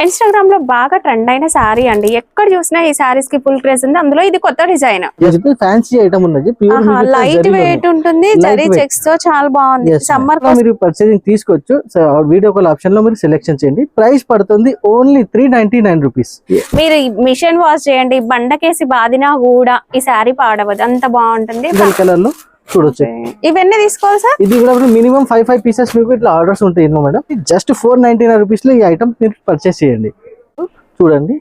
Instagram లో బాగా trend అయిన సారీ అండి. ఎక్కడ చూసినా ఈ సారీస్ కి ఫుల్ క్రేజ్ ఉంది. అందులో ఇది కొత్త డిజైన్, ఫ్యాన్సీ ఐటమ్ ఉన్నది. లైట్ వెయిట్ ఉంటుంది, జరీ చెక్స్ తో చాలా బాగుంది. సమ్మర్ మీరు పర్చేసింగ్ తీసుకోవచ్చు. వీడియో కాల్ ఆప్షన్ లో మీరు సెలెక్షన్ చేయండి. ప్రైస్ పడుతుంది ఓన్లీ 399 రూపీస్. మీరు మిషన్ వాష్ చేయండి, బండకేసి బాదినా కూడా ఈ సారీ పాడవద్దు, అంత బాగుంటుంది. కలర్ లో చూడొచ్చు. ఇవన్నీ తీసుకోవాలి సార్. ఇది కూడా మినిమం 5 పీసెస్ మీకు ఇట్లా ఆర్డర్స్ ఉంటాయి మేడం. జస్ట్ 499 రూపీస్ లో ఈ ఐటమ్ మీరు పర్చేస్ చేయండి. చూడండి,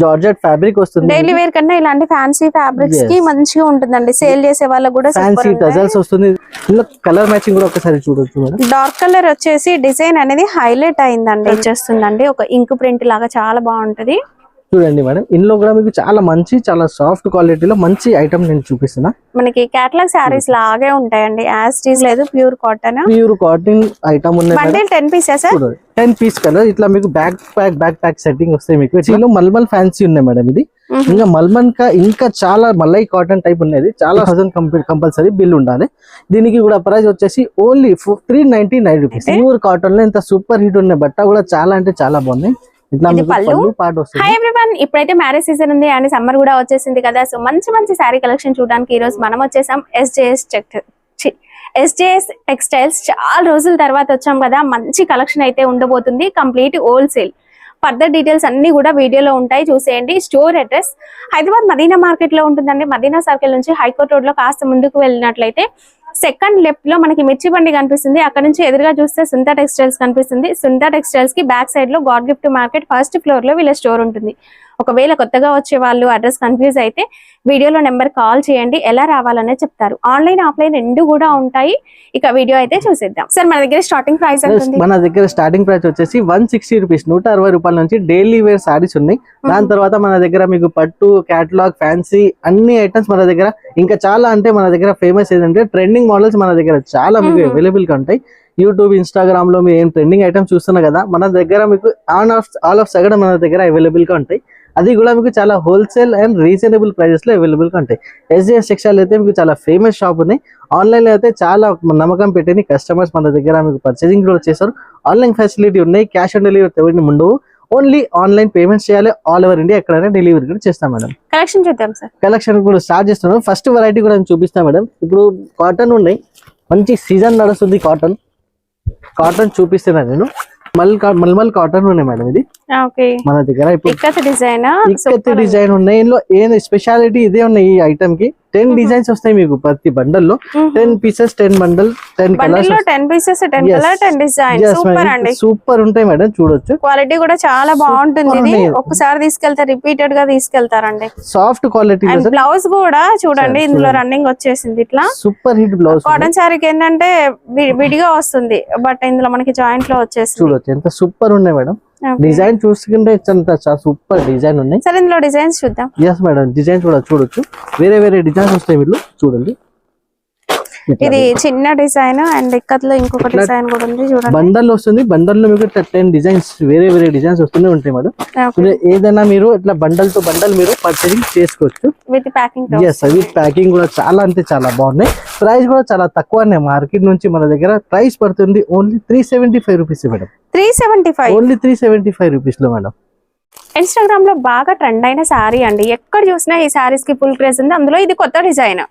జార్జెట్ ఫ్యాబ్రిక్ వస్తుంది. డైలీ వేర్ కన్నా ఇలాంటి ఫ్యాన్సీ ఫ్యాబ్రిక్స్ కి మంచిగా ఉంటుందండి. సేల్ చేసే వాళ్ళకి కూడా ఫ్యాన్సీ టజల్స్ వస్తుంది. కలర్ మ్యాచింగ్ కూడా ఒకసారి చూడొచ్చు మేడం. డార్క్ కలర్ వచ్చేసి డిజైన్ అనేది హైలైట్ అయిందండి, వచ్చేస్తుందండి. ఒక ఇంక్ ప్రింట్ లాగా చాలా బాగుంటది. చూడండి మేడం, ఇందులో కూడా మీకు చాలా మంచి, చాలా సాఫ్ట్ క్వాలిటీలో మంచి ఐటమ్ నేను చూపిస్తున్నా. మనకి కేటలాగ్ సారీస్ లాగే ఉంటాయండి, యాజ్ ఇట్ ఈస్ లేదు. ప్యూర్ కాటన్ ఐటమ్ ఉన్నాయి. Bundle 10 pieces 10 piece colour. ఇట్లా మీకు బ్యాక్ ప్యాక్ సెట్టింగ్ వస్తాయి మీకు. దీనిలో మల్మల్ ఫ్యాన్సీ ఉన్నాయి మేడం. ఇది ఇంకా మల్మల్ ఇంకా చాలా మల్లై కాటన్ టైప్ ఉన్నది. చాలా 1000 కంపల్సరీ బిల్ ఉండాలి. దీనికి కూడా ప్రైస్ వచ్చేసి ఓన్లీ 399 రూపీస్. ప్యూర్ కాటన్ లో ఇంత సూపర్ హిట్ ఉన్న బట్ట కూడా చాలా అంటే చాలా బాగుంది. ఇప్పుడైతే మ్యారేజ్ సీజన్ ఉంది అండ్ సమ్మర్ కూడా వచ్చేసింది కదా. సో మంచి మంచి శారీ కలెక్షన్ చూడడానికి ఈ రోజు మనం వచ్చేసాం ఎస్జేఎస్ టెక్స్టైల్స్. చాలా రోజుల తర్వాత వచ్చాం కదా. మంచి కలెక్షన్ అయితే ఉండబోతుంది, కంప్లీట్ హోల్సేల్. ఫర్దర్ డీటెయిల్స్ అన్ని కూడా వీడియోలో ఉంటాయి, చూసేయండి. Store address Hyderabad Madina market లో ఉంటుందండి. మదీనా సర్కిల్ నుంచి హైకోర్ట్ రోడ్ లో కాస్త ముందుకు వెళ్ళినట్లయితే సెకండ్ లెఫ్ట్ లో మనకి మిర్చి బండి కనిపిస్తుంది. అక్కడ నుంచి ఎదురుగా చూస్తే సుంతా టెక్స్టైల్స్ కనిపిస్తుంది. సుంతా టెక్స్టైల్స్ కి బ్యాక్ సైడ్ లో God gift market first floor లో వీళ్ళ స్టోర్ ఉంటుంది. ఒకవేళ కొత్తగా వచ్చే వాళ్ళు అడ్రస్ కన్ఫ్యూజ్ అయితే వీడియోలో నెంబర్ కాల్ చేయండి, ఎలా రావాలనే చెప్తారు. ఆన్లైన్ ఆఫ్లైన్ రెండు కూడా ఉంటాయి. ఇక వీడియో అయితే చూసేద్దాం. సార్ మన దగ్గర స్టార్టింగ్ ప్రైస్ మన దగ్గర స్టార్టింగ్ ప్రైస్ వచ్చేసి 160 రూపీస్, 160 రూపాయల నుంచి డైలీ వేర్ సారీస్ ఉన్నాయి. దాని తర్వాత మన దగ్గర మీకు పట్టు, క్యాటలాగ్, ఫ్యాన్సీ అన్ని ఐటమ్స్ మన దగ్గర ఇంకా చాలా. అంటే మన దగ్గర ఫేమస్ ఏంటంటే ట్రెండింగ్ మోడల్స్ మన దగ్గర చాలా మీకు అవైలబుల్ గా ఉంటాయి. యూట్యూబ్, ఇన్స్టాగ్రామ్ లో మీరు ఏం ట్రెండింగ్ ఐటమ్స్ చూస్తున్నారు కదా, మన దగ్గర మీకు ఆల్ ఆఫ్ సగం మన దగ్గర అవైలబుల్ గా ఉంటాయి. అది కూడా మీకు చాలా హోల్సేల్ అండ్ రీజనబుల్ ప్రైజెస్ లో అవైలబుల్ గా ఉంటాయి. ఎస్జేఎస్ టెక్స్టైల్ అయితే మీకు చాలా ఫేమస్ షాప్ ఉన్నాయి. ఆన్లైన్ లో అయితే చాలా నమ్మకం పెట్టిన కస్టమర్స్ మన దగ్గర మీకు పర్చేసింగ్ కూడా చేస్తారు. ఆన్లైన్ ఫెసిలిటీ ఉన్నాయి. క్యాష్ ఆన్ డెలివరీ ఉండవు. ఓన్లీ ఆన్లైన్ పేమెంట్స్ చేయాలి. ఆల్ ఓవర్ ఇండియా ఎక్కడైనా డెలివరీ కూడా చేస్తాం మేడం. కలెక్షన్ చూద్దాం సార్. కలెక్షన్ కూడా స్టార్ట్ చేస్తున్నాం. ఫస్ట్ వెరైటీ కూడా చూపిస్తాం మేడం. ఇప్పుడు కాటన్ ఉన్నాయి, మంచి సీజన్ నడుస్తుంది. కాటన్ చూపిస్తున్నాను నేను. మల్మల్ కాటన్ ఉన్నాయి మేడం. ఇది మన దగ్గర ఇప్పుడు డిజైన్ ఉన్నాయి. ఇందులో ఏం స్పెషాలిటీ ఇదే ఉన్నాయి. ఈ ఐటమ్ కి 10 డిజైన్స్ వస్తాయి మీకు ప్రతి బండల్ లో. 10 pieces 10 bundle 10 colours, 10 pieces 10 colour 10 design. Super అండి, సూపర్ ఉంటాయి మేడం. చూడొచ్చు, క్వాలిటీ కూడా చాలా బాగుంటుంది. ఇది ఒక్కసారి తీసుకెళ్తే రిపీటెడ్ గా తీసుకెళ్తారండి. Soft quality. బ్లౌజ్ కూడా చూడండి, ఇందులో రన్నింగ్ వచ్చేసింది. ఇట్లా సూపర్ హిట్ బ్లౌజ్. కాటన్ శారీకి ఏంటంటే విడిగా వస్తుంది, బట్ ఇందులో మనకి జాయింట్ లో వచ్చేసి చూడొచ్చు ఎంత సూపర్ ఉన్నాయి మేడం. డిజైన్ చూసుకుంటే సూపర్ డిజైన్ ఉన్నాయి. సరే, ఇందులో డిజైన్స్ చూద్దాం. ఎస్ మేడం, డిజైన్స్ కూడా చూడొచ్చు. వేరే డిజైన్స్ వస్తాయి వీళ్ళు. చూడండి, ఇది చిన్న డిజైన్ అండ్ ఇక్కత్లో ఇంకొక డిజైన్ కూడా ఉంది. చూడండి, బండల్ వస్తుంది. బండల్ లో మీకు 10 డిజైన్స్ వేరే డిజైన్స్ వస్తూనే ఉంటాయి మేడం. ఏదైనా మీరు ఇట్లా బండల్ తో బండల్ మీరు పర్చేసింగ్ చేసుకోవచ్చు. With packing. విత్ ప్యాకింగ్ కూడా చాలా అంటే చాలా బాగున్నాయి. ప్రైస్ కూడా చాలా తక్కువనే. మార్కెట్ నుంచి మన దగ్గర ప్రైస్ పడుతుంది only 375 rupees madam. 375 only 375 rupees లో మేడం. ఇన్స్టాగ్రామ్ లో బాగా ట్రెండ్ అయిన సారీ అండి. ఎక్కడ చూసినా ఈ సారీస్ కి ఫుల్ క్రేజ్ ఉంది. అందులో ఇది కొత్త డిజైన్.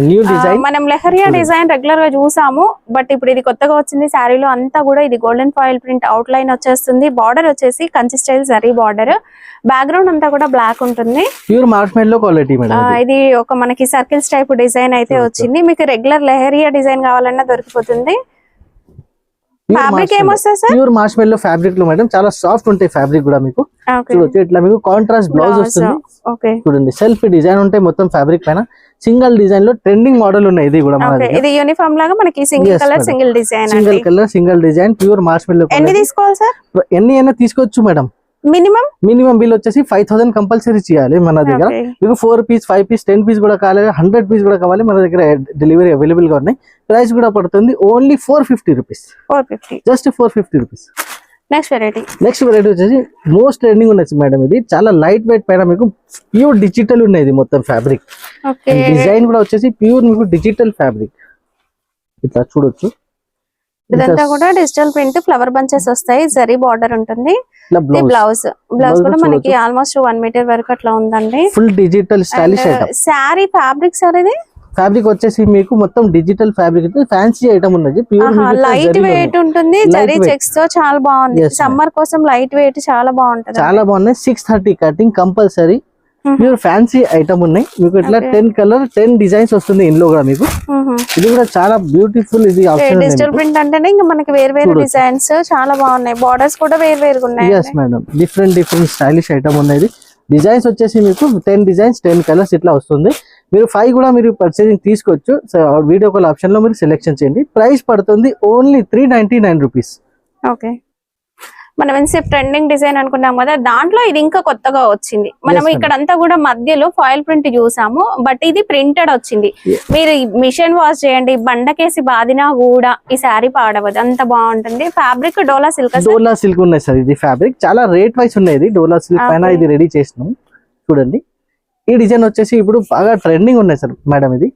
New design. మనం లెహరియా డిజైన్ రెగ్యులర్ గా చూసాము, బట్ ఇప్పుడు ఇది కొత్తగా వచ్చింది. శారీలో అంతా కూడా ఇది golden foil print out line వచ్చేస్తుంది. బార్డర్ వచ్చేసి Kanchi style zari border. Background అంతా కూడా బ్లాక్ ఉంటుంది. Pure మార్ష్మెల్లో quality madam. ఇది ఒక మనకి సర్కిల్స్ టైప్ డిజైన్ అయితే వచ్చింది. మీకు రెగ్యులర్ లెహరియా డిజైన్ కావాలన్నా దొరికిపోతుంది. ఫ్యాబ్రిక్ ఏమొస్తుంది సార్? ప్యూర్ మార్ష్మెల్లో ఫ్యాబ్రిక్ లో మేడం. చాలా సాఫ్ట్ ఉంటాయి ఫ్యాబ్రిక్ కూడా. మీకు చూడొచ్చు, ఇట్లా మీకు కాంట్రాస్ట్ బ్లౌజ్ వస్తుంది. చూడండి, సెల్ఫ్ డిజైన్ ఉంటాయి మొత్తం ఫ్యాబ్రిక్ పైన. సింగిల్ డిజైన్ లో ట్రెండింగ్ మోడల్ ఉన్నాయి. ఇది కూడా ఇది యూనిఫామ్ లాగా మనకి single colour single design. Single design pure మార్ష్మెల్లో. ఎన్ని తీసుకోవాలి సార్? ఎన్ని అయినా తీసుకోవచ్చు మేడం. మినిమం బిల్ వచ్చేసి 5000 కంపల్సరీ చేయాలి మన దగ్గర. మీకు 4 పీస్ 5 పీస్ 10 పీస్ కూడా కావాలి, 100 పీస్ కూడా కావాలి. మన దగ్గర డెలివరీ అవైలబుల్ గా ఉన్నాయి. ప్రైస్ కూడా పడుతుంది only 450 rupees. Just 450 rupees. Next variety వచ్చేసి మోస్ట్ ట్రెండింగ్ ఉన్నది మేడం. ఇది చాలా లైట్ వెయిట్ పైన మీకు ప్యూర్ డిజిటల్ ఉన్నాయి. ఇది మొత్తం ఫ్యాబ్రిక్ డిజైన్ కూడా వచ్చేసి ప్యూర్ మీకు డిజిటల్ ఫ్యాబ్రిక్. ఇట్లా చూడొచ్చు, ఇదంతా కూడా డిజిటల్ ప్రింట్, ఫ్లవర్ బంచెస్ వస్తాయి, జరీ బార్డర్ ఉంటుంది. ఇది బ్లౌజ్ కూడా మనకి ఆల్మోస్ట్ 1 మీటర్ వరకు అట్లా ఉందండి. Full digital stylish item. Sari fabric sir ఇది ఫ్యాబ్రిక్ వచ్చేసి మీకు మొత్తం డిజిటల్ ఫ్యాబ్రిక్, ఫ్యాన్సీ ఐటమ్ ఉన్నది. ప్యూర్ లైట్ వెయిట్ ఉంటుంది, జరీ చెక్స్ తో చాలా బాగుంది. సమ్మర్ కోసం లైట్ వెయిట్ చాలా బాగుంటది. చాలా బాగున్నాయి. 630 cutting compulsory. Pure fancy item ఉన్నాయి మీకు. ఇట్లా 10 కలర్ 10 డిజైన్స్ వస్తుంది ఇందులో కూడా మీకు. ఇది కూడా చాలా బ్యూటిఫుల్. ఇది డిజిటల్ ప్రింట్ అంటేనే ఇంకా మనకి వేరు వేరు డిజైన్స్ చాలా బాగున్నాయి. బార్డర్స్ కూడా వేరు వేరుగా ఉన్నాయి. yes madam, different stylish item ఉన్నాయి. డిజైన్స్ వచ్చేసి మీకు 10 డిజైన్స్ 10 కలర్స్ ఇట్లా వస్తుంది. మీరు 5 కూడా మీరు పర్చేసింగ్ తీసుకోవచ్చు. వీడియో కాల్ ఆప్షన్ లో మీరు సెలెక్షన్ చేయండి. ప్రైస్ పడుతుంది ఓన్లీ 399 రూపీస్. ఓకే, మనం ఎంతసేపు ట్రెండింగ్ డిజైన్ అనుకున్నాం కదా, దాంట్లో ఇది ఇంకా కొత్తగా వచ్చింది. మనం ఇక్కడంతా కూడా మధ్యలో ఫాయిల్ ప్రింట్ చూసాము, బట్ ఇది ప్రింటెడ్ వచ్చింది. మీరు మిషన్ వాష్ చేయండి, బండకేసి బాదినా కూడా ఈ శారీ పాడవద్దు, అంత బాగుంటుంది. ఫ్యాబ్రిక్ డోలా సిల్క్ ఉన్నాయి సార్. ఇది ఫ్యాబ్రిక్ చాలా రేట్ వైస్ ఉన్నాయి. డోలా సిల్క్ పైన ఇది రెడీ చేసినాం. చూడండి, ఈ డిజైన్ వచ్చేసి ఇప్పుడు బాగా ట్రెండింగ్ ఉన్నాయి సార్ మేడం. ఇది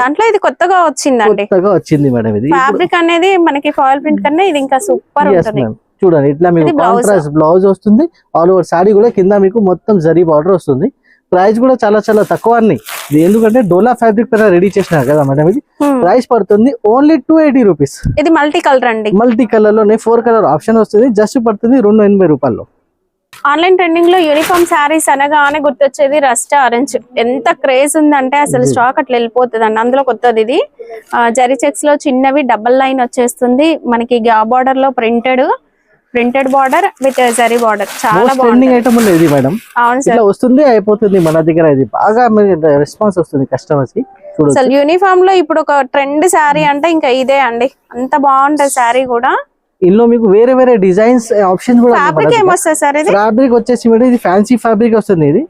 దాంట్లో ఇది కొత్తగా వచ్చిందండి, కొత్తగా వచ్చింది మేడం. ఇది ఫ్యాబ్రిక్ అనేది మనకి ఫాయిల్ ప్రింట్ కన్నా ఇది ఇంకా సూపర్ ఉంటుంది. చూడండి, ఇట్లా మీకు కాంట్రాస్ట్ బ్లౌజ్ వస్తుంది. ఆల్ ఓవర్ సారీ కూడా కింద మీకు మొత్తం జరీ బార్డర్ వస్తుంది. ప్రైస్ కూడా చాలా చాలా తక్కువ అన్ని. ఇది ఎందుకంటే డోలా ఫ్యాబ్రిక్ పైన రెడీ చేసినారు కదా మేడం. ఇది ప్రైస్ పడుతుంది ఓన్లీ 280 రూపీస్. ఇది మల్టీ కలర్ అండి. మల్టీ కలర్ లోనే 4 కలర్ ఆప్షన్ వస్తుంది. జస్ట్ పడుతుంది 280 రూపాయల్లో. ఆన్లైన్ ట్రెండింగ్ లో యూనిఫామ్ శారీస్ అనగానే గుర్తొచ్చేది రస్ట్ ఆరెంజ్. ఎంత క్రేజ్ ఉందంటే అసలు స్టాక్ అట్లా వెళ్ళిపోతుంది అండి. అందులో కొత్తది ఇది. జరీ చెక్స్ లో చిన్నవి డబల్ లైన్ వచ్చేస్తుంది. మనకి గా బార్డర్ లో printed border with zari border చాలా బాగుంది. ఐటమ్ ఉంది మేడం. ఇట్లా వస్తుంది అయిపోతుంది మన దగ్గర. ఇది బాగా రెస్పాన్స్ వస్తుంది కస్టమర్స్ కి. అసలు యూనిఫామ్ లో ఇప్పుడు ఒక ట్రెండ్ శారీ అంటే ఇంకా ఇదే అండి. అంత బాగుంటది శారీ కూడా. ఇందులో మీకు వేరే వేరే డిజైన్స్ ఆప్షన్స్ కూడా. ఫ్యాబ్రిక్ ఏమొస్తుంది సార్? ఇది ఫ్యాబ్రిక్ వచ్చేసి ఇది ఫ్యాన్సీ ఫ్యాబ్రిక్ వస్తుంది. ఇది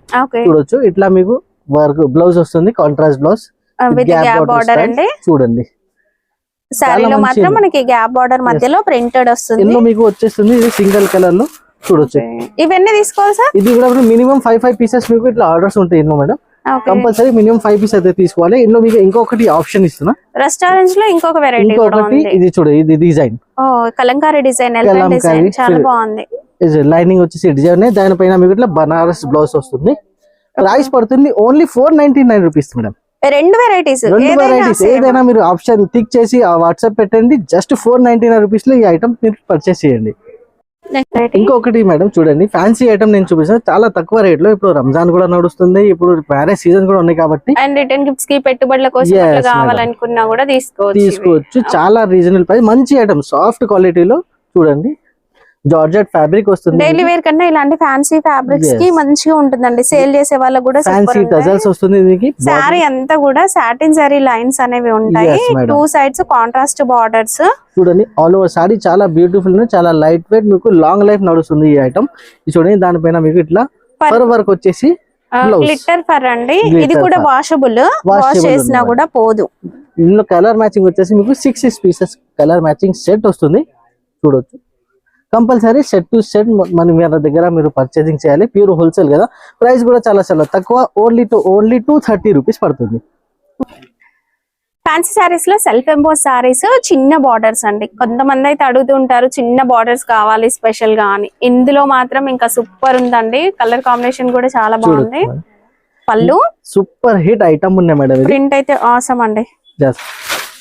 చూడొచ్చు, ఇట్లా మీకు వర్క్ బ్లౌజ్ వస్తుంది, contrast blouse with gap border అండి. చూడండి, శారీలో మాత్రం మనకి గ్యాప్ బార్డర్ మధ్యలో ప్రింటెడ్ వస్తుంది. ఇందులో మీకు వచ్చేస్తుంది ఇది సింగిల్ కలర్ లో. చూడొచ్చు, ఇవన్నీ తీసుకోవాలి సార్. ఇది కూడా మినిమం 5 పీసెస్ మీకు ఇట్లా ఆర్డర్స్ ఉంటాయి ఇందులో మేడం. కంపల్సరీ మినిమం 5 పీస్ అయితే తీసుకోవాలి. ఇందులో మీకు ఇంకొకటి ఆప్షన్ ఇస్తున్నా. రెస్టారెంట్స్ లో ఇంకొక వెరైటీ ఇది చూడు, ఇది డిజైన్ కలంకారీ డిజైన్, చాలా బాగుంది. లైనింగ్ వచ్చేసి డిజైన్, దానిపైన మీకు ఇట్లా బనారస్ బ్లౌజ్ వస్తుంది. ప్రైస్ పడుతుంది ఓన్లీ 499 రూపీస్ మేడం. 2 వెరైటీస్ ఏదైనా మీరు ఆప్షన్ టిక్ చేసి వాట్సాప్ పెట్టండి. జస్ట్ 499 రూపీస్ లో ఈ ఐటమ్ మీరు పర్చేస్ చేయండి. ఇంకొకటి మేడం చూడండి, ఫ్యాన్సీ ఐటమ్ నేను చూపిస్తాను చాలా తక్కువ రేట్ లో. ఇప్పుడు రంజాన్ కూడా నడుస్తుంది, ఇప్పుడు మ్యారేజ్ సీజన్ కూడా ఉన్నాయి కాబట్టి అండ్ రిటర్న్ గిఫ్ట్స్ కి పెట్టుబడుల కోసం కావాలనుకున్నా కూడా తీసుకోవచ్చు. చాలా రీజనబుల్ ప్రైస్, మంచి ఐటమ్, సాఫ్ట్ క్వాలిటీలో. చూడండి, జార్జెట్ ఫ్యాబ్రిక్ వస్తుంది. డైలీ వేర్ కన్నా ఇలాంటి ఫ్యాన్సీ ఫ్యాబ్రిక్స్ కి మంచిగా ఉంటుందండి. సేల్ చేసే వాళ్ళకి కూడా ఫ్యాన్సీ టజల్స్ వస్తుంది. దీనికి సారీ అంతా కూడా సాటిన్ జరీ లైన్స్ అనేవి ఉంటాయి. 2 సైడ్స్ కాంట్రాస్ట్ బార్డర్స్. చూడండి, ఆల్ ఓవర్ సారీ చాలా బ్యూటిఫుల్, చాలా లైట్ వెయిట్, మీకు లాంగ్ లైఫ్ నడుస్తుంది ఈ ఐటమ్. చూడండి, దానిపైన మీకు ఇట్లా ఫర్ వర్క్ వచ్చేసి గ్లిట్టర్ ఫర్ అండి. ఇది కూడా వాషబుల్, వాష్ చేసినా కూడా పోదు. ఇందులో కలర్ మ్యాచింగ్ వచ్చేసి మీకు 6 పీసెస్ కలర్ మ్యాచింగ్ సెట్ వస్తుంది. చూడొచ్చు, కంపల్సరీ సెట్ టు సెట్ మన దగ్గర మీరు పర్చేసింగ్ చేయాలి. ప్యూర్ హోల్సేల్ కదా. ప్రైస్ కూడా చాలా చాలా తక్కువ, ఓన్లీ 230 రూపీస్ పడుతుంది. ఫ్యాన్సీ సారీస్ లో సెల్ఫ్ ఎంబోస్ సారీస్, చిన్న బార్డర్స్ అండి. కొంతమంది అయితే అడుగుతుంటారు చిన్న బార్డర్స్ కావాలి స్పెషల్ గా అని. ఇందులో మాత్రం ఇంకా సూపర్ ఉందండి. కలర్ కాంబినేషన్ కూడా చాలా బాగుంది. పళ్ళు సూపర్ హిట్ ఐటమ్ ఉన్నాయి మేడం. ప్రింట్ అయితే ఆసమ్ అండి.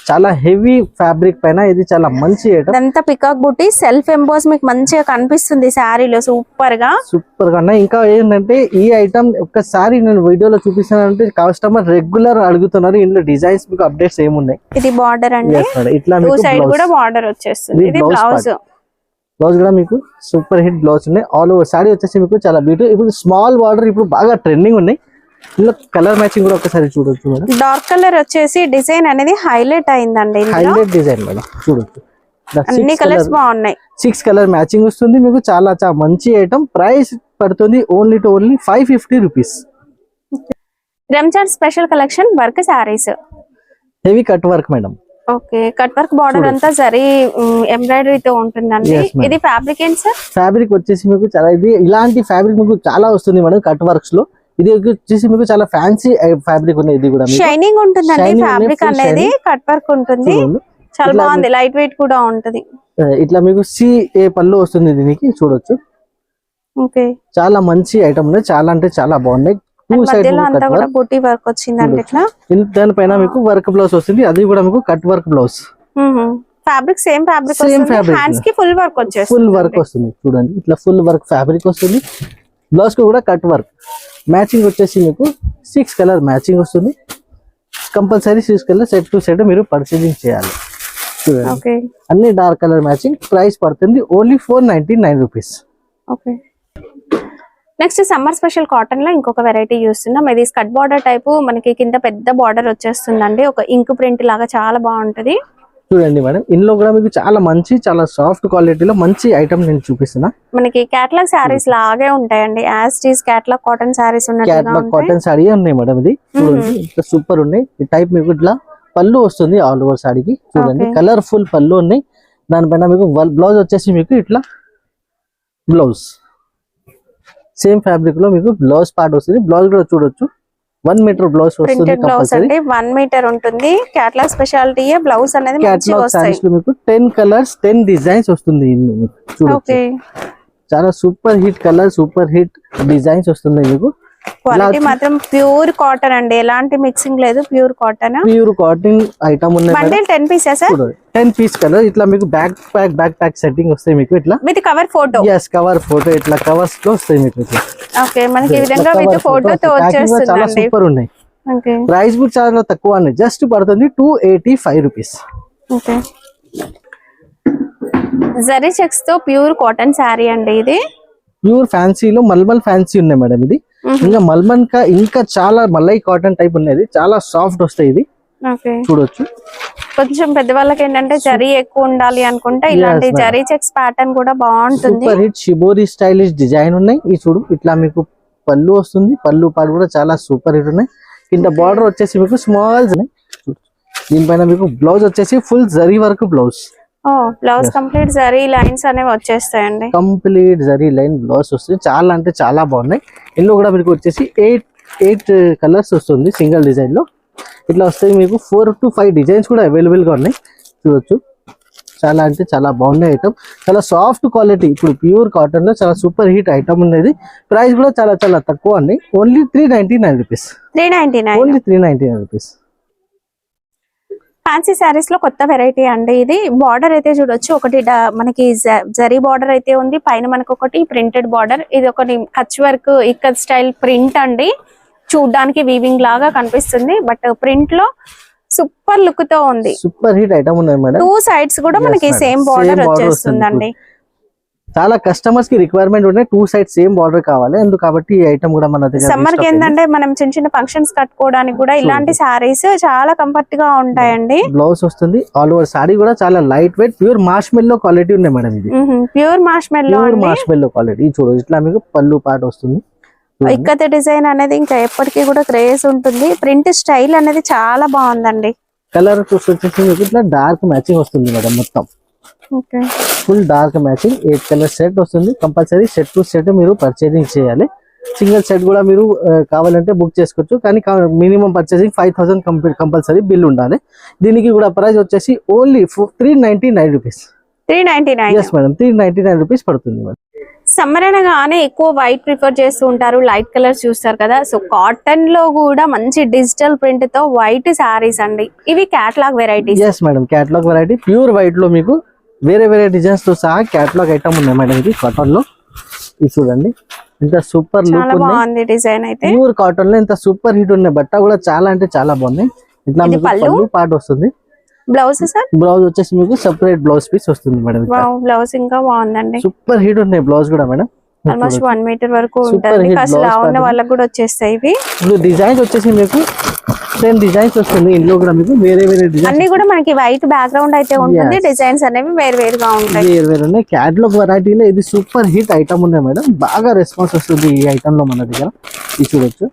చాలా హెవీ ఫ్యాబ్రిక్ పైన ఇది చాలా మంచి ఐటమ్. అంతా పికాక్ బుట్టి సెల్ఫ్ ఎంబోస్ మీకు మంచిగా కనిపిస్తుంది శారీలో. సూపర్ గా ఇంకా ఏంటంటే ఈ ఐటమ్ ఒక్కసారి నేను వీడియోలో చూపిస్తానంటే కస్టమర్ రెగ్యులర్ అడుగుతున్నారు. ఇందులో డిజైన్స్ మీకు అప్డేట్స్ ఏమున్నాయి. ఇది బార్డర్ అండి, ఇట్లా సైడ్ కూడా బార్డర్ వచ్చేస్తుంది. ఇది బ్లౌజ్ కూడా మీకు సూపర్ హిట్ బ్లౌజ్ ఉన్నాయి. ఆల్ ఓవర్ సారీ వచ్చేసి మీకు చాలా బ్యూటిఫుల్. ఇప్పుడు స్మాల్ బార్డర్ ఇప్పుడు బాగా ట్రెండింగ్ ఉన్నాయి. ఇందులో కలర్ మ్యాచింగ్ కూడా ఒకసారి చూడొచ్చు మేడం. డార్క్ కలర్ వచ్చేసి డిజైన్ అనేది హైలైట్ అయిందండి. Highlight design madam. చూడొచ్చు, అన్ని కలర్స్ బాగున్నాయి. 6 కలర్ మ్యాచింగ్ వస్తుంది మీకు. చాలా చాలా మంచి ఐటమ్. ప్రైస్ పడుతుంది only 550 rupees. Ramzan special collection work saris, heavy cut work madam. Okay, cut work border అంతా జరీ ఎంబ్రాయిడరీతో ఉంటుందండి. ఇది ఫ్యాబ్రిక్ ఏంటి సార్? ఫ్యాబ్రిక్ వచ్చేసి మీకు చాలా ఇలాంటి ఫ్యాబ్రిక్ మీకు చాలా వస్తుంది మేడం కట్ వర్క్స్ లో. ఇది వచ్చేసి మీకు చాలా ఫ్యాన్సీ ఫ్యాబ్రిక్ ఉంది. ఇది కూడా షైనింగ్ ఉంటుందండి. ఫ్యాబ్రిక్ అనేది కట్ వర్క్ ఉంటుంది. చాలా బాగుంది, లైట్ వెయిట్ కూడా ఉంటది. ఇట్లా మీకు ఏ పళ్ళు వస్తుంది దీనికి చూడొచ్చు. ఓకే, చాలా మంచి ఐటమ్ ఉన్నాయి, చాలా అంటే చాలా బాగున్నాయి. టూ సైడ్ అంతా కూడా బూటీ వర్క్ వచ్చిందండి. ఇట్లా దానిపైన మీకు వర్క్ బ్లౌజ్ వస్తుంది, అది కూడా మీకు cut work blouse. Fabric same fabric, hands కి ఫుల్ వర్క్ వచ్చేస్తుంది. ఫుల్ వర్క్ వస్తుంది చూడండి, ఇట్లా ఫుల్ వర్క్ ఫ్యాబ్రిక్ వస్తుంది. బ్లౌజ్ కి కూడా కట్ వర్క్. మ్యాచింగ్ వచ్చేసి మీకు 6 కలర్ మ్యాచింగ్ వస్తుంది. Compulsory 6 colour set to set మీరు పర్చేసింగ్ చేయాలి. చూడండి అన్ని డార్క్ కలర్ మ్యాచింగ్. ప్రైస్ పడుతుంది only 499 rupees. Okay, next summer special cotton లో ఇంకొక వెరైటీ చూస్తున్నాం. ఇది స్కర్ట్ బార్డర్ టైపు, మనకి కింద పెద్ద బార్డర్ వచ్చేస్తుందండి. ఒక ఇంక్ ప్రింట్ లాగా చాలా బాగుంటది. చూడండి మేడం, ఇందులో కూడా మీకు చాలా మంచి, చాలా సాఫ్ట్ క్వాలిటీలో మంచి ఐటమ్ నేను చూపిస్తున్నా. మనకి కేటలాగ్ శారీస్ లాగే ఉంటాయండి, as this catalogue cotton saris ఉన్నట్టుగా కాటన్ శారీ ఉన్నాయి మేడం. ఇది చూడండి సూపర్ ఉన్నాయి. ఈ టైప్ మీకు ఇట్లా పళ్ళు వస్తుంది ఆల్ ఓవర్ శారీకి. చూడండి కలర్ఫుల్ పళ్ళు ఉన్నాయి. దానిపైన మీకు బ్లౌజ్ వచ్చేసి మీకు ఇట్లా బ్లౌజ్ సేమ్ ఫ్యాబ్రిక్ లో మీకు బ్లౌజ్ పార్ట్ వస్తుంది. బ్లౌజ్ కూడా చూడొచ్చు 1 మీటర్ బ్లౌజ్ వస్తుంది. బ్లౌజ్ అంటే 1 మీటర్ ఉంటుంది. కేటలాగ్ స్పెషాలిటీ బ్లౌజ్ అనేది మంచిగా వస్తాయి. మీకు 10 కలర్స్ 10 డిజైన్స్ వస్తుంది. చూడొచ్చు చాలా super hit colour, super hit designs వస్తుంది మీకు. క్వాలిటీ మాత్రం ప్యూర్ కాటన్ అండి, ఎలాంటి మిక్సింగ్ లేదు, pure cotton. Pure cotton item ఉన్నాయి. Bundle 10 pieces, 10 piece colour. ఇట్లా మీకు బ్యాక్ ప్యాక్ సెట్టింగ్ వస్తాయి మీకు ఇట్లా with cover photo. yes cover photo ఇట్లా కవర్స్ లో వస్తాయి మీకు ఇట్లా. ఓకే, మనకి ఈ విధంగా విత్ ఫోటో తో వచ్చేస్తుంది. చాలా సూపర్ ఉన్నాయి. ఓకే, ప్రైస్ కూడా చాలా తక్కువ అండి, జస్ట్ పడుతుంది 285 రూపీస్. ఓకే, జరీ చెక్స్ తో ప్యూర్ కాటన్ శారీ అండి. ఇది ప్యూర్ ఫ్యాన్సీలో మల్మల్ ఫ్యాన్సీ ఉన్నాయి మేడం. ఇది ఇంకా మల్మల్ కా ఇంకా చాలా మల్లై కాటన్ టైప్ ఉన్నది, చాలా సాఫ్ట్ వస్తాయి. ఇది చూడొచ్చు. కొంచెం పెద్దవాళ్ళకి ఏంటంటే జరీ ఎక్కువ ఉండాలి అనుకుంటే ఇలాంటి జరీ చెక్స్ ప్యాటర్న్ కూడా బాగుంటుంది. Super hit shibori stylish design ఉన్నాయి. ఈ చూడు ఇట్లా మీకు పళ్ళు వస్తుంది, పళ్ళు పాటు కూడా చాలా సూపర్ హిట్ ఉన్నాయి. కింద బార్డర్ వచ్చేసి మీకు స్మాల్ ఉన్నాయి. దీనిపైన మీకు బ్లౌజ్ వచ్చేసి full zari work blouse. Blouse complete zari lines అనేవి వచ్చేస్తాయండి. కంప్లీట్ జరీ లైన్ బ్లౌజ్ వస్తుంది. చాలా అంటే చాలా బాగున్నాయి. ఇందులో కూడా మీకు వచ్చేసి 8 కలర్స్ వస్తుంది సింగిల్ డిజైన్ లో. ఇట్లా వస్తాయి మీకు 4 to 5 డిజైన్స్ కూడా అవైలబుల్ గా ఉన్నాయి. చూడొచ్చు చాలా అంటే చాలా బాగున్నాయి ఐటమ్, చాలా సాఫ్ట్ క్వాలిటీ. ఇప్పుడు ప్యూర్ కాటన్ లో చాలా సూపర్ హిట్ ఐటమ్ ఉన్నది. ప్రైస్ కూడా చాలా చాలా తక్కువ అండి, only 399 rupees. 399 only 399 rupees. Fancy saris లో కొత్త వెరైటీ అండి. ఇది బార్డర్ అయితే చూడొచ్చు, ఒకటి మనకి జరీ బార్డర్ అయితే ఉంది, పైన మనకు ఒకటి ప్రింటెడ్ బార్డర్. ఇది ఒకటి Kutch work ikat style print అండి. చూడడానికి వీవింగ్ లాగా కనిపిస్తుంది, బట్ ప్రింట్ లో సూపర్ లుక్ తో ఉంది. సూపర్ హిట్ ఐటమ్ ఉన్నాయి మేడం. 2 సైడ్స్ కూడా మనకి సేమ్ బార్డర్ వచ్చేస్తుందండి. చాలా కస్టమర్స్ కి రిక్వైర్మెంట్ ఉన్నాయి, 2 సైడ్స్ సేమ్ బార్డర్ కావాలి ఎందుకు, కాబట్టి ఈ ఐటమ్ కూడా మన దగ్గర సమ్మర్ కి ఏంటంటే మనం చిన్న చిన్న ఫంక్షన్స్ కట్టుకోవడానికి కూడా ఇలాంటి సారీస్ చాలా కంఫర్ట్ గా ఉంటాయండి. బ్లౌజ్ వస్తుంది, ఆల్ ఓవర్ సారీ కూడా చాలా లైట్ వెయిట్ ప్యూర్ మార్ష్మెల్లో క్వాలిటీ ఉన్నాయి మేడం. ఇది ప్యూర్ మార్ష్మెల్లో క్వాలిటీ. చూడు ఇట్లా మీకు పళ్ళు పాట వస్తుంది. ఇక్కత డిజైన్ అనేది ఇంకా ఎప్పటికీ కూడా క్రేజ్ ఉంటుంది. ప్రింట్ స్టైల్ అనేది చాలా బాగుందండి. కలర్ వచ్చేసి మీకు ఇట్లా డార్క్ మ్యాచింగ్ వస్తుంది మేడం. మొత్తం full dark matching 8 colour set వస్తుంది. కంపల్సరీ సెట్ టు సెట్ మీరు పర్చేసింగ్ చేయాలి. సింగిల్ సెట్ కూడా మీరు కావాలంటే బుక్ చేసుకోవచ్చు, కానీ మినిమం పర్చేసింగ్ 5000 కంపల్సరీ బిల్ ఉండాలి. దీనికి కూడా ప్రైస్ వచ్చేసి only 399 rupees. 399 yes madam, 399 rupees పడుతుంది మేడం. సమ్మర్ అనగానే ఎక్కువ వైట్ ప్రిఫర్ చేస్తూ ఉంటారు, లైట్ కలర్స్ చూస్తారు కదా. సో కాటన్ లో కూడా మంచి డిజిటల్ ప్రింట్ తో వైట్ సారీస్ అండి. ఇవి catalogue varieties. yes madam, catalogue variety pure white లో మీకు వేరే వేరే డిజైన్స్ తో సహా కేటలాగ్ ఐటమ్ ఉన్నాయి మేడం. ఇది కాటన్ లో ఇది చూడండి ఇంత సూపర్ లుక్ ఉంది. డిజైన్ అయితే ప్యూర్ కాటన్ లో ఇంత సూపర్ హిట్ ఉన్నాయి. బట్ట కూడా చాలా అంటే చాలా బాగున్నాయి. ఇట్లా మీకు పళ్ళు పార్ట్ వస్తుంది. బ్లౌజ్ సార్, బ్లౌజ్ వచ్చేసి మీకు సెపరేట్ బ్లౌజ్ పీస్ వస్తుంది మేడం. బ్లౌజ్ ఇంకా బాగుందండి, సూపర్ హిట్ ఉన్నాయి బ్లౌజ్ కూడా మేడం. ఆల్మోస్ట్ 1 మీటర్ వరకు ఉంటుంది. అసలు ఉన్న వాళ్ళకి కూడా వచ్చేస్తాయి. ఇవి డిజైన్స్ వచ్చేసి మీకు 10 డిజైన్స్ వస్తుంది. ఇందులో కూడా మీకు వేరే వేరే డిజైన్స్ అన్ని కూడా మనకి వైట్ బ్యాక్గ్రౌండ్ అయితే ఉంటుంది. డిజైన్స్ అనేవి వేరు వేరుగా ఉంటాయి. వేరు వేరు ఉన్నాయి. క్యాటలాగ్ వెరైటీలో ఇది సూపర్ హిట్ ఐటమ్ ఉన్నాయి మేడం. బాగా రెస్పాన్స్ వస్తుంది ఈ ఐటమ్ లో మన దగ్గర. ఇది చూడొచ్చు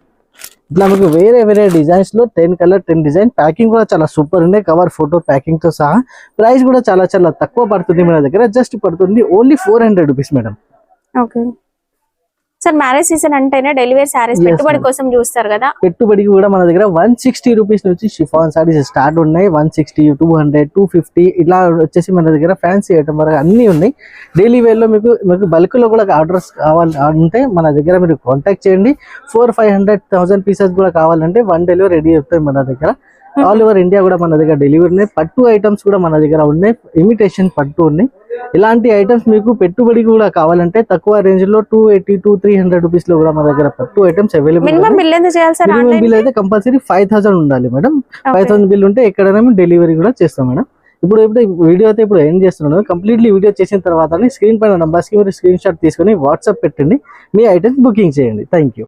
ఇట్లా మీకు వేరే వేరే డిజైన్స్ లో 10 కలర్ 10 డిజైన్. ప్యాకింగ్ కూడా చాలా సూపర్ ఉన్నాయి, కవర్ ఫోటో ప్యాకింగ్ తో సహా. ప్రైస్ కూడా చాలా చాలా తక్కువ పడుతుంది మన దగ్గర. జస్ట్ పడుతుంది only 400 rupees madam. Okay, sir marriage season అంటేనే డెలివరీ సారీస్ Yes, పెట్టుబడి ma'am. కోసం చూస్తారు కదా. పెట్టుబడికి కూడా మన దగ్గర 160 రూపీస్ నుంచి షిఫాన్ సారీస్ స్టార్ట్ ఉన్నాయి. 160, 200, 250 ఇట్లా వచ్చేసి మన దగ్గర ఫ్యాన్సీ ఐటమ్ వరకు అన్ని ఉన్నాయి. డైలీ వేర్ లో మీకు బల్క్ లో కూడా ఆర్డర్స్ కావాలి అంటే మన దగ్గర మీరు కాంటాక్ట్ చేయండి. 400-500 పీసెస్ కూడా కావాలంటే 1 డెలివరీ రెడీ అవుతాయి మన దగ్గర. ఆల్ ఓవర్ ఇండియా కూడా మన దగ్గర డెలివరీ ఉన్నాయి. పట్టు ఐటమ్స్ కూడా మన దగ్గర ఉన్నాయి. ఇమిటేషన్ పట్టు ఉన్నాయి. ఇలాంటి ఐటమ్స్ మీకు పెట్టుబడి కూడా కావాలంటే తక్కువ రేంజ్ లో 280-300 రూపీస్ లో కూడా మన దగ్గర పట్టు ఐటమ్స్ అవైలబుల్. మినిమం బిల్ ఎంత చేయాలి సార్? మినిమం బిల్ అయితే కంపల్సరీ 5000 ఉండాలి మేడం. 5000 బిల్ ఉంటే ఎక్కడైనా మేము డెలివరీ కూడా చేస్తాం మేడం. ఇప్పుడు వీడియో అయితే ఇప్పుడు ఏం చేస్తున్నాను, కంప్లీట్లీ వీడియో చేసిన తర్వాత స్క్రీన్ పైన నంబర్స్ కి మీరు స్క్రీన్ షాట్ తీసుకొని వాట్సాప్ పెట్టండి, మీ ఐటమ్స్ బుకింగ్ చేయండి. Thank you.